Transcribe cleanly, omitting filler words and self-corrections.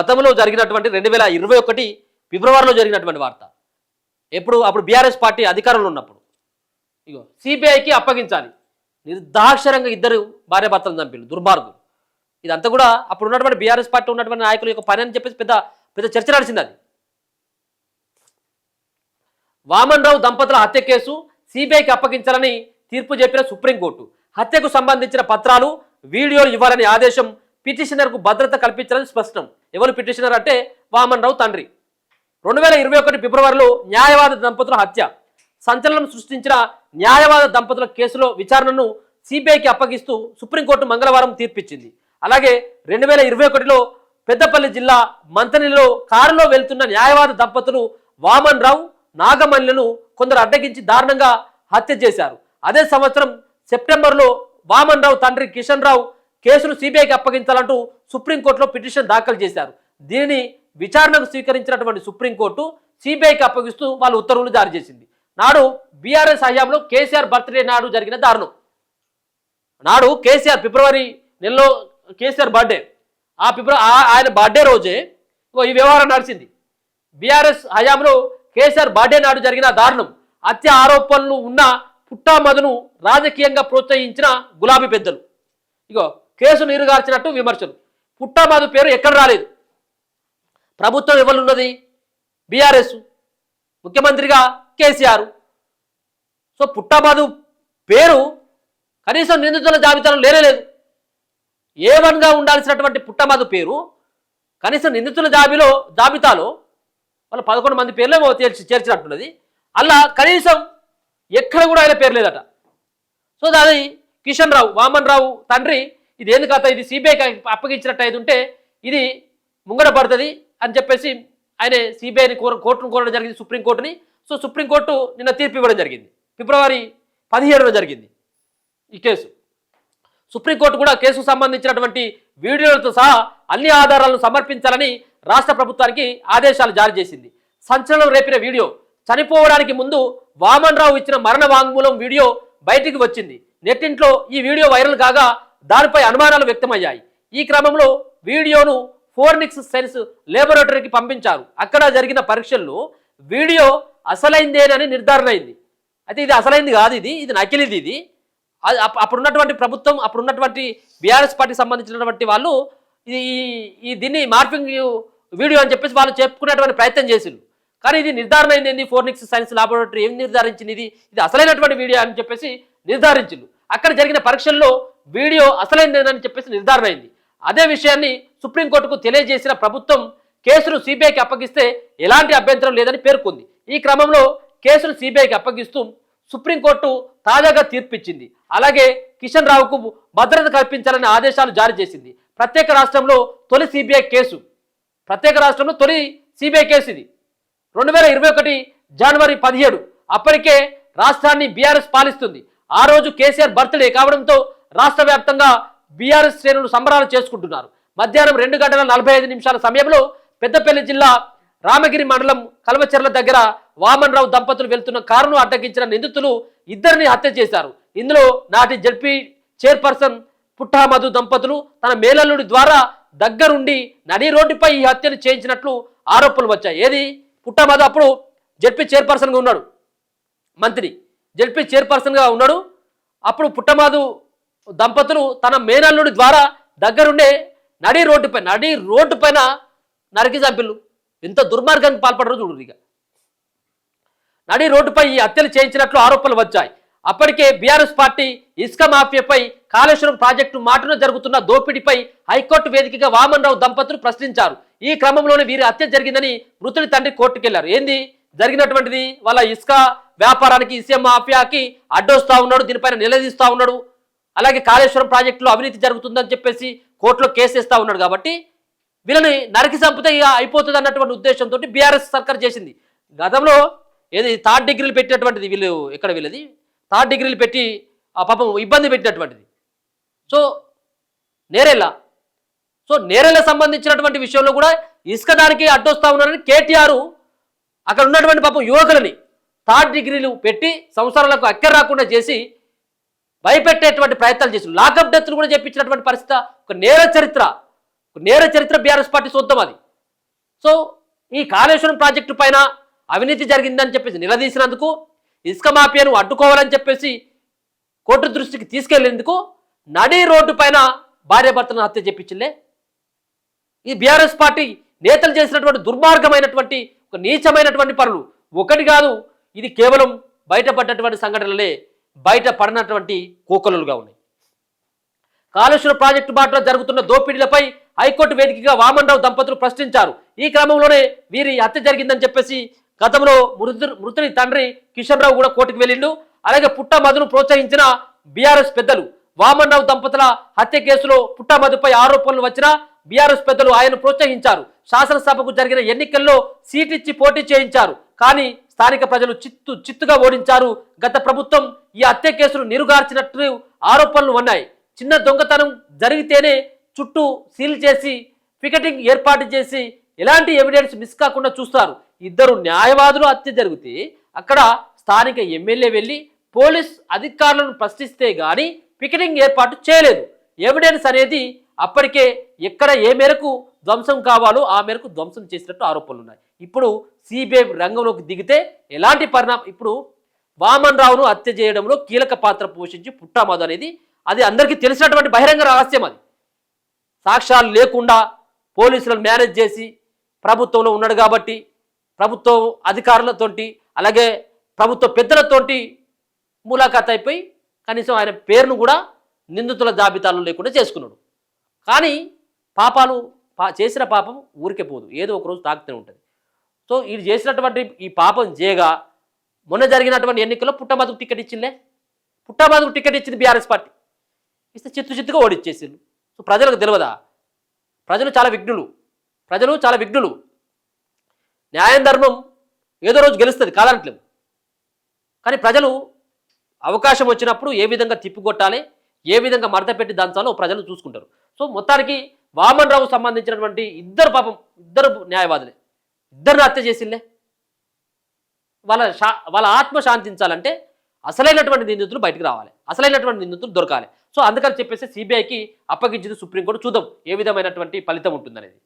గతంలో జరిగినటువంటి 2021 ఫిబ్రవరిలో జరిగినటువంటి వార్త. అప్పుడు బీఆర్ఎస్ పార్టీ అధికారంలో ఉన్నప్పుడు ఇగో సిబిఐకి అప్పగించాలి, నిర్దాక్షరంగా ఇద్దరు భార్యాభర్తలను చంపిళ్ళు దుర్మార్గులు. ఇదంతా కూడా అప్పుడు ఉన్నటువంటి బీఆర్ఎస్ పార్టీ ఉన్నటువంటి నాయకుల యొక్క పని అని చెప్పేసి పెద్ద పెద్ద చర్చ నడిచింది. అది వామన్ రావు దంపతుల హత్య కేసు సిబిఐకి అప్పగించాలని తీర్పు చెప్పిన సుప్రీంకోర్టు హత్యకు సంబంధించిన పత్రాలు వీడియోలు ఇవ్వాలని ఆదేశం, పిటిషనర్కు భద్రత కల్పించాలని స్పష్టం. ఎవరు పిటిషనర్ అంటే వామన్ రావు తండ్రి. 2021 ఫిబ్రవరిలో న్యాయవాద దంపతుల హత్య సంచలనం సృష్టించిన న్యాయవాద దంపతుల కేసులో విచారణను సిబిఐకి అప్పగిస్తూ సుప్రీంకోర్టు మంగళవారం తీర్పిచ్చింది. అలాగే 2021లో పెద్దపల్లి జిల్లా మంతనిలో కారులో వెళ్తున్న న్యాయవాద దంపతులు వామన్ రావు నాగమణిలను కొందరు అడ్డగించి దారుణంగా హత్య చేశారు. అదే సంవత్సరం సెప్టెంబర్లో వామన్ రావు తండ్రి కిషన్ రావు కేసును సిబిఐకి అప్పగించాలంటూ సుప్రీంకోర్టులో పిటిషన్ దాఖలు చేశారు. దీనిని విచారణకు స్వీకరించినటువంటి సుప్రీంకోర్టు సిబిఐకి అప్పగిస్తూ వాళ్ళు ఉత్తర్వులు జారీ చేసింది. నాడు బీఆర్ఎస్ హయాంలో కేసీఆర్ బర్త్డే నాడు జరిగిన దారుణం. నాడు కేసీఆర్ ఫిబ్రవరి నెలలో కేసీఆర్ బర్త్డే, ఆయన బర్త్డే రోజే ఈ వ్యవహారం నడిచింది. బీఆర్ఎస్ హయాంలో కేసీఆర్ బర్త్డే నాడు జరిగిన దారుణం. హత్య ఆరోపణలు ఉన్న పుట్టామధును రాజకీయంగా ప్రోత్సహించిన గులాబీ పెద్దలు ఇగో కేసు నీరుగార్చినట్టు విమర్శలు. పుట్టామధు పేరు ఎక్కడ రాలేదు. ప్రభుత్వం ఎవరున్నది? బీఆర్ఎస్, ముఖ్యమంత్రిగా కేసీఆర్. సో పుట్టామధు పేరు కనీసం నిందితుల జాబితాలో లేనేలేదు. A1గా ఉండాల్సినటువంటి పుట్టమధు పేరు కనీసం నిందితుల జాబితాలో వాళ్ళ 11 మంది పేర్లేమో చేర్చినట్టున్నది. అలా కనీసం ఎక్కడ కూడా ఆయన పేరు లేదట. సో దాని కిషన్ రావు వామన్ రావు తండ్రి ఇది ఏంది కథ, ఇది సిబిఐకి అప్పగించినట్టు అయితే ఉంటే ఇది ముంగడ పడుతుంది అని చెప్పేసి ఆయన సిబిఐని కోర్టును కోరడం జరిగింది, సుప్రీంకోర్టుని. సో సుప్రీంకోర్టు నిన్న తీర్పు ఇవ్వడం జరిగింది. ఫిబ్రవరి 17న జరిగింది ఈ కేసు. సుప్రీంకోర్టు కూడా కేసుకు సంబంధించినటువంటి వీడియోలతో సహా అన్ని ఆధారాలను సమర్పించాలని రాష్ట్ర ప్రభుత్వానికి ఆదేశాలు జారీ చేసింది. సంచలనం రేపిన వీడియో. చనిపోవడానికి ముందు వామన్ రావు ఇచ్చిన మరణ వాంగ్మూలం వీడియో బయటికి వచ్చింది. నెట్టింట్లో ఈ వీడియో వైరల్ కాగా దానిపై అనుమానాలు వ్యక్తమయ్యాయి. ఈ క్రమంలో వీడియోను ఫోరెన్సిక్ సైన్స్ ల్యాబొరేటరీకి పంపించారు. అక్కడ జరిగిన పరీక్షల్లో వీడియో అసలైందేనని నిర్ధారణ అయింది. అయితే ఇది అసలైంది కాదు, ఇది నకిలీది. ఇది అప్పుడున్నటువంటి ప్రభుత్వం, అప్పుడున్నటువంటి బీఆర్ఎస్ పార్టీకి సంబంధించినటువంటి వాళ్ళు దీన్ని మార్పింగ్ వీడియో అని చెప్పేసి వాళ్ళు చెప్పుకునేటువంటి ప్రయత్నం చేసిండు. కానీ ఇది నిర్ధారణ అయింది. ఫోరెన్సిక్ సైన్స్ ల్యాబొరేటరీ ఏం నిర్ధారించింది, ఇది అసలైనటువంటి వీడియో అని చెప్పేసి నిర్ధారించిండు. అక్కడ జరిగిన పరీక్షల్లో వీడియో అసలైందని చెప్పేసి నిర్ధారణ అయింది. అదే విషయాన్ని సుప్రీంకోర్టుకు తెలియజేసిన ప్రభుత్వం కేసును సిబిఐకి అప్పగిస్తే ఎలాంటి అభ్యంతరం లేదని పేర్కొంది. ఈ క్రమంలో కేసును సిబిఐకి అప్పగిస్తూ సుప్రీంకోర్టు తాజాగా తీర్పిచ్చింది. అలాగే కిషన్ రావుకు భద్రత కల్పించాలని ఆదేశాలు జారీ చేసింది. ప్రత్యేక రాష్ట్రంలో తొలి సిబిఐ కేసు ఇది 2021 జనవరి 17. అప్పటికే రాష్ట్రాన్ని బీఆర్ఎస్ పాలిస్తుంది. ఆ రోజు కేసీఆర్ బర్త్డే కావడంతో రాష్ట్ర వ్యాప్తంగా బీఆర్ఎస్ శ్రేణులు సంబరాలు చేసుకుంటున్నారు. మధ్యాహ్నం 2:45 సమయంలో పెద్దపల్లి జిల్లా రామగిరి మండలం కల్వచెర్ల దగ్గర వామన్ రావు దంపతులు వెళ్తున్న కారును అడ్డగించిన నిందితులు ఇద్దరిని హత్య చేశారు. ఇందులో నాటి జడ్పీ చైర్పర్సన్ పుట్టామధు దంపతులు తన మేనల్లుడి ద్వారా దగ్గరుండి నడి రోడ్డుపై ఈ హత్యను చేయించినట్లు ఆరోపణలు వచ్చాయి. ఏది పుట్టామధు అప్పుడు జడ్పీ చైర్పర్సన్గా ఉన్నాడు, మంత్రి జడ్పీ చైర్పర్సన్గా ఉన్నాడు. అప్పుడు పుట్టమధు దంపతులు తన మేనల్లుడి ద్వారా దగ్గరుండే నడి రోడ్డు పైన నరికి చంపిల్లు. ఎంత దుర్మార్గానికి పాల్పడరు చూడు. ఇక నడి రోడ్డుపై ఈ హత్యలు చేయించినట్లు ఆరోపణలు వచ్చాయి. అప్పటికే బీఆర్ఎస్ పార్టీ ఇసుక మాఫియాపై కాళేశ్వరం ప్రాజెక్టు మాటున జరుగుతున్న దోపిడీపై హైకోర్టు వేదికగా వామన్ రావు దంపతులు ప్రశ్నించారు. ఈ క్రమంలోనే వీరి హత్య జరిగిందని మృతుడి తండ్రి కోర్టుకెళ్లారు. ఏంది జరిగినటువంటిది? వాళ్ళ ఇసుక వ్యాపారానికి, ఇసుక మాఫియాకి అడ్డొస్తా ఉన్నాడు, దీనిపైన నిలదీస్తా ఉన్నాడు. అలాగే కాళేశ్వరం ప్రాజెక్టులో అవినీతి జరుగుతుందని చెప్పేసి కోర్టులో కేసు వేస్తా ఉన్నాడు. కాబట్టి వీళ్ళని నరికి చంపితే ఇక అయిపోతుంది అన్నటువంటి ఉద్దేశంతో బీఆర్ఎస్ సర్కార్ చేసింది. గతంలో ఏది 3rd డిగ్రీలు పెట్టినటువంటిది వీళ్ళది 3rd డిగ్రీలు పెట్టి ఆ పాపం ఇబ్బంది పెట్టినటువంటిది. సో నేరేళ్ళ సంబంధించినటువంటి విషయంలో కూడా ఇసుక దానికి అడ్డొస్తా ఉన్నారని కేటీఆర్ అక్కడ ఉన్నటువంటి పాపం యువకులని 3rd డిగ్రీలు పెట్టి సంవత్సరాలకు అక్కర రాకుండా చేసి భయపెట్టేటువంటి ప్రయత్నాలు చేసి లాకప్ డెత్లు కూడా చేపించినటువంటి పరిస్థితి. ఒక నేర చరిత్ర బీఆర్ఎస్ పార్టీ సొంతం. అది సో ఈ కాళేశ్వరం ప్రాజెక్టు పైన అవినీతి జరిగిందని చెప్పేసి నిలదీసినందుకు, ఇసుక మాఫియాను అడ్డుకోవాలని చెప్పేసి కోర్టు దృష్టికి తీసుకెళ్లేందుకు నడి రోడ్డు పైన భార్యాభర్తలను హత్య చేపించిందే. ఈ బీఆర్ఎస్ పార్టీ నేతలు చేసినటువంటి దుర్మార్గమైనటువంటి ఒక నీచమైనటువంటి పనులు ఒకటి కాదు, ఇది కేవలం బయటపడ్డటువంటి సంఘటనలే బయటపడినటువంటి కోకొల్లలుగా ఉన్నాయి. కాళేశ్వరం ప్రాజెక్టు బాటలో జరుగుతున్న దోపిడీలపై హైకోర్టు వేదికగా వామన్రావు దంపతులు ప్రశ్నించారు. ఈ క్రమంలోనే వీరి హత్య జరిగిందని చెప్పేసి గతంలో మృతుని తండ్రి కిషన్ రావు కూడా కోర్టుకు వెళ్ళిండు. అలాగే పుట్ట మధును ప్రోత్సహించిన బీఆర్ఎస్ పెద్దలు వామన్రావు దంపతుల హత్య కేసులో పుట్ట మధుపై ఆరోపణలు వచ్చిన బీఆర్ఎస్ పెద్దలు ఆయన ప్రోత్సహించారు. శాసనసభకు జరిగిన ఎన్నికల్లో సీట్ ఇచ్చి పోటీ చేయించారు. కానీ స్థానిక ప్రజలు చిత్తుగా ఓడించారు. గత ప్రభుత్వం ఈ హత్య కేసును నీరుగార్చినట్టు ఆరోపణలు ఉన్నాయి. చిన్న దొంగతనం జరిగితేనే చుట్టూ సీల్ చేసి పికెటింగ్ ఏర్పాటు చేసి ఎలాంటి ఎవిడెన్స్ మిస్ కాకుండా చూస్తారు. ఇద్దరు న్యాయవాదులు హత్య జరిగితే అక్కడ స్థానిక ఎమ్మెల్యే వెళ్ళి పోలీస్ అధికారులను ప్రశ్నిస్తే గాని పికెటింగ్ ఏర్పాటు చేయలేదు. ఎవిడెన్స్ అనేది అప్పటికే ఎక్కడ ఏ మేరకు ధ్వంసం కావాలో ఆ మేరకు ధ్వంసం చేసినట్టు ఆరోపణలు ఉన్నాయి. ఇప్పుడు సిబిఐ రంగంలోకి దిగితే ఎలాంటి పరిణామం, ఇప్పుడు వామన్రావును హత్య చేయడంలో కీలక పాత్ర పోషించి పుట్టామదు అనేది అది అందరికీ తెలిసినటువంటి బహిరంగ రహస్యం. అది సాక్ష్యాలు లేకుండా పోలీసులను మేనేజ్ చేసి ప్రభుత్వంలో ఉన్నాడు కాబట్టి ప్రభుత్వ అధికారులతోటి అలాగే ప్రభుత్వ పెద్దలతోటి ములాఖాత్ అయిపోయి కనీసం ఆయన పేరును కూడా నిందితుల జాబితాలో లేకుండా చేసుకున్నాడు. కానీ పాపాలు చేసిన పాపం ఊరికే పోదు, ఏదో ఒకరోజు తాకుతూనే ఉంటుంది. సో ఇది చేసినటువంటి ఈ పాపం చేయగా మొన్న జరిగినటువంటి ఎన్నికల్లో పుట్టమదుకు టికెట్ ఇచ్చిందే. పుట్టమదుకు టికెట్ ఇచ్చింది బీఆర్ఎస్ పార్టీ. ఇస్తే చిత్తుగా ఓడిచ్చేసిండు. సో ప్రజలకు తెలియదా? ప్రజలు చాలా విఘ్నులు. న్యాయం ధర్మం ఏదో రోజు గెలుస్తుంది కాదనట్లేదు. కానీ ప్రజలు అవకాశం వచ్చినప్పుడు ఏ విధంగా తిప్పికొట్టాలి, ఏ విధంగా మడత పెట్టి దంచాలో ప్రజలు చూసుకుంటారు. సో మొత్తానికి వామన్రావు సంబంధించినటువంటి ఇద్దరు న్యాయవాదులే, ఇద్దరిని హత్య చేసిందే. వాళ్ళ ఆత్మ శాంతించాలంటే అసలైనటువంటి నిందితులు బయటకు రావాలి, అసలైనటువంటి నిందితులు దొరకాలి. సో అందుకని చెప్పేసి సిబిఐకి అప్పగించింది సుప్రీంకోర్టు. చూద్దాం ఏ విధమైనటువంటి ఫలితం ఉంటుందనేది.